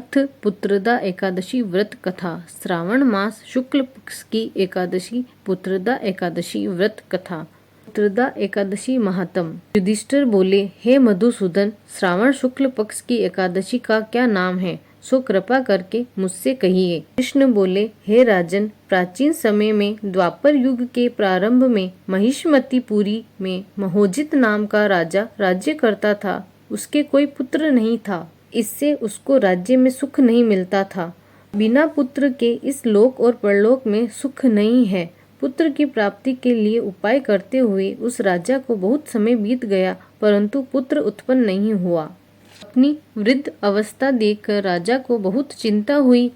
अथ पुत्रदा एकादशी व्रत कथा। श्रावण मास शुक्ल पक्ष की एकादशी पुत्रदा एकादशी व्रत कथा। पुत्रदा एकादशी महात्म। युधिष्ठिर बोले, हे मधुसूदन, श्रावण शुक्ल पक्ष की एकादशी का क्या नाम है, सो कृपा करके मुझसे कहिए। कृष्ण बोले, हे राजन, प्राचीन समय में द्वापर युग के प्रारंभ में महिष्मतीपुरी में महोजित नाम का राजा राज्य करता था। उसके कोई पुत्र नहीं था, इससे उसको राज्य में सुख नहीं मिलता था। बिना पुत्र के इस लोक और परलोक में सुख नहीं है। पुत्र की प्राप्ति के लिए उपाय करते हुए उस राजा को बहुत समय बीत गया, परंतु पुत्र उत्पन्न नहीं हुआ। अपनी वृद्ध अवस्था देखकर राजा को बहुत चिंता हुई।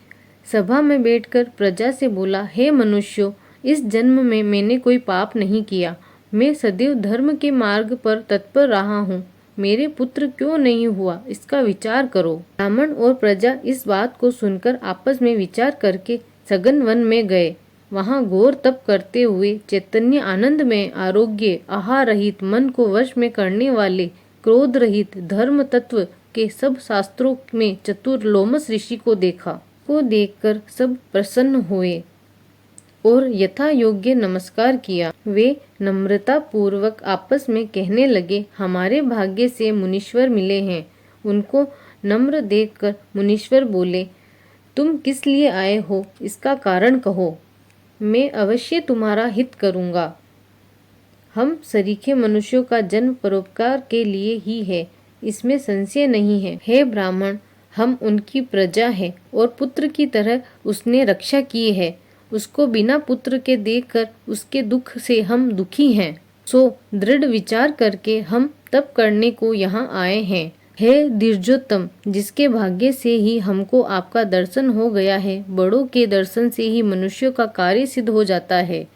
सभा में बैठकर प्रजा से बोला, हे मनुष्यों, इस जन्म में मैंने कोई पाप नहीं किया। मैं सदैव धर्म के मार्ग पर तत्पर रहा हूँ। मेरे पुत्र क्यों नहीं हुआ, इसका विचार करो। ब्राह्मण और प्रजा इस बात को सुनकर आपस में विचार करके सघन वन में गए। वहां घोर तप करते हुए चैतन्य आनंद में आरोग्य आहार रहित मन को वश में करने वाले क्रोध रहित धर्म तत्व के सब शास्त्रों में चतुर लोमस ऋषि को देखा। को देखकर सब प्रसन्न हुए और यथा योग्य नमस्कार किया। वे नम्रता पूर्वक आपस में कहने लगे, हमारे भाग्य से मुनीश्वर मिले हैं। उनको नम्र देखकर मुनीश्वर बोले, तुम किस लिए आए हो, इसका कारण कहो, मैं अवश्य तुम्हारा हित करूँगा। हम सरीखे मनुष्यों का जन्म परोपकार के लिए ही है, इसमें संशय नहीं है। हे ब्राह्मण, हम उनकी प्रजा है और पुत्र की तरह उसने रक्षा की है। उसको बिना पुत्र के देखकर उसके दुख से हम दुखी हैं। सो दृढ़ विचार करके हम तप करने को यहाँ आए हैं। हे धीर्जोत्तम, जिसके भाग्य से ही हमको आपका दर्शन हो गया है, बड़ों के दर्शन से ही मनुष्यों का कार्य सिद्ध हो जाता है।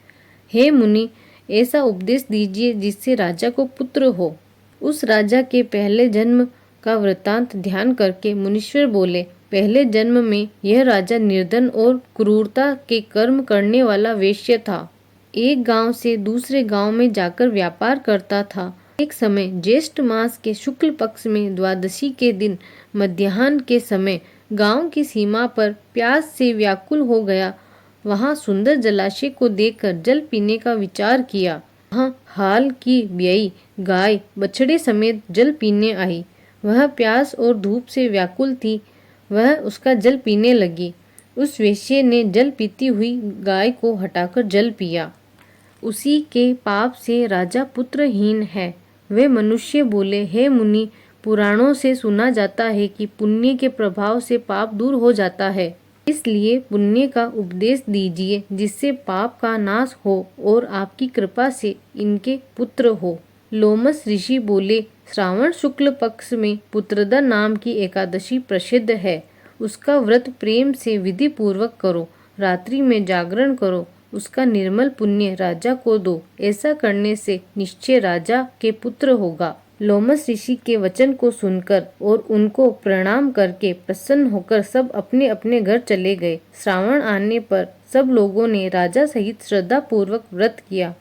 हे मुनि, ऐसा उपदेश दीजिए जिससे राजा को पुत्र हो। उस राजा के पहले जन्म का वृतांत ध्यान करके मुनीश्वर बोले, पहले जन्म में यह राजा निर्धन और क्रूरता के कर्म करने वाला वेश्य था। एक गांव से दूसरे गांव में जाकर व्यापार करता था। एक समय ज्येष्ठ मास के शुक्ल पक्ष में द्वादशी के दिन मध्याह्न के समय गांव की सीमा पर प्यास से व्याकुल हो गया। वहां सुंदर जलाशय को देखकर जल पीने का विचार किया। वहां हाल की ब्याई गाय बछड़े समेत जल पीने आई। वह प्यास और धूप से व्याकुल थी। वह उसका जल पीने लगी। उस वेश्ये ने जल पीती हुई गाय को हटाकर जल पिया। उसी के पाप से राजा पुत्रहीन है। वे मनुष्य बोले, हे मुनि, पुराणों से सुना जाता है कि पुण्य के प्रभाव से पाप दूर हो जाता है। इसलिए पुण्य का उपदेश दीजिए जिससे पाप का नाश हो और आपकी कृपा से इनके पुत्र हो। लोमस ऋषि बोले, श्रावण शुक्ल पक्ष में पुत्रदा नाम की एकादशी प्रसिद्ध है। उसका व्रत प्रेम से विधि पूर्वक करो। रात्रि में जागरण करो। उसका निर्मल पुण्य राजा को दो। ऐसा करने से निश्चय राजा के पुत्र होगा। लोमस ऋषि के वचन को सुनकर और उनको प्रणाम करके प्रसन्न होकर सब अपने अपने घर चले गए। श्रावण आने पर सब लोगों ने राजा सहित श्रद्धा पूर्वक व्रत किया।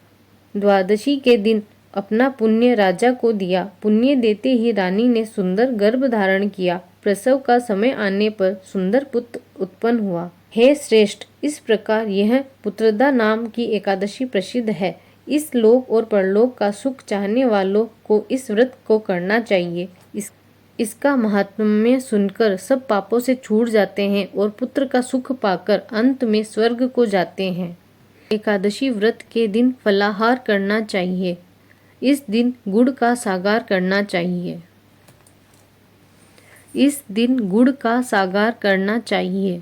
द्वादशी के दिन अपना पुण्य राजा को दिया। पुण्य देते ही रानी ने सुंदर गर्भ धारण किया। प्रसव का समय आने पर सुंदर पुत्र उत्पन्न हुआ। हे श्रेष्ठ, इस प्रकार यह पुत्रदा नाम की एकादशी प्रसिद्ध है। इस लोक और परलोक का सुख चाहने वालों को इस व्रत को करना चाहिए। इसका महात्म्य सुनकर सब पापों से छूट जाते हैं और पुत्र का सुख पाकर अंत में स्वर्ग को जाते हैं। एकादशी व्रत के दिन फलाहार करना चाहिए। इस दिन गुड़ का सागार करना चाहिए। इस दिन गुड़ का सागार करना चाहिए।